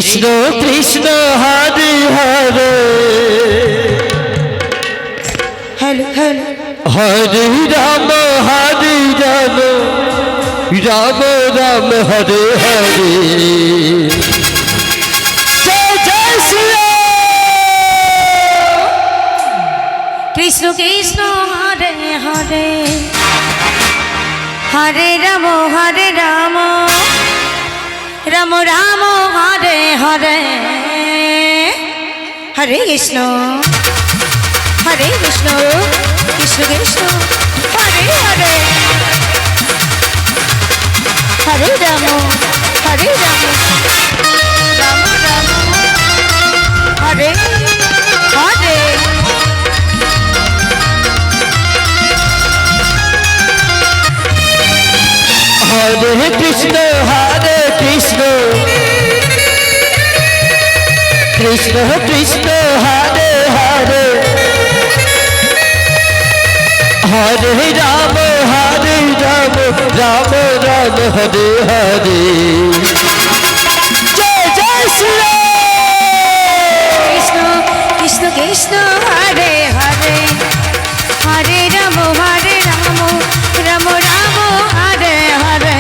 Krishna Krishna Hare Hare hello hello Hare Ram Ram Ram Hare Hare Joy Joy Shri Krishna Krishna Hare Hare Hare Ram Ram Ram Hare Hare Hare Krishna Krishna Krishna Hare Hare Hare Ram Ram Ram Hare Hare Hare Krishna Krishna Krishna Hare Hare Hare Ram Ram Ram Hare Hare Joy Joy Shri Krishna Krishna Krishna Hare Hare Hare Ram Ram Ram Hare Hare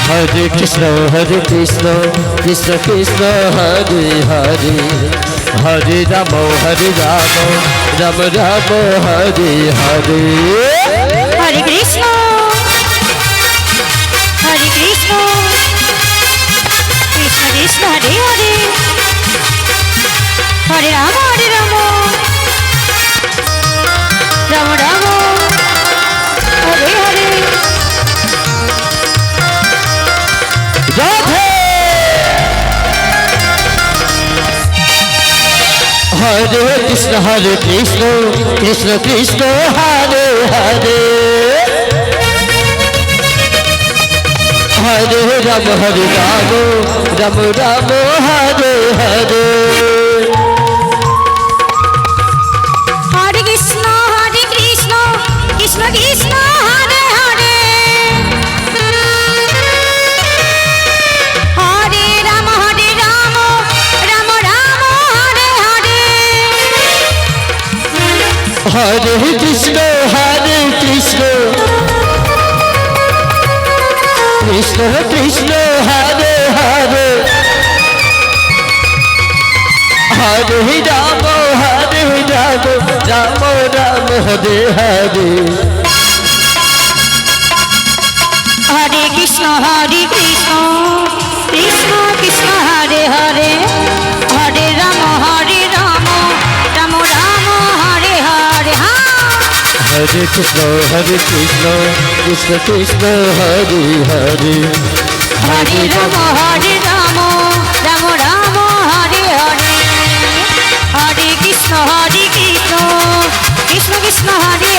Hare Krishna Krishna Krishna Hare Hare Hare Ram Ram Ram Hare Hare Hare Krishna Krishna Krishna Hare Hare Hare Ram Ram Ram Hare Hare Radhe Hare Krishna Krishna Krishna Hare Hare Hare Ram Ram Ram Hare Hare Hare Krishna Krishna Krishna Hare Hare Hare Ram Ram Ram Hare Hare Hare Krishna Krishna Krishna Hare Hare Hare Ram Ram Ram Hare Hare Hare Krishna Krishna Krishna Hare Hare Hare Ram Ram Ram Hare Hare Hare Krishna Krishna Krishna Hare Hare Hare Ram Ram Ram Hare Hare Hare Krishna Krishna Krishna Hare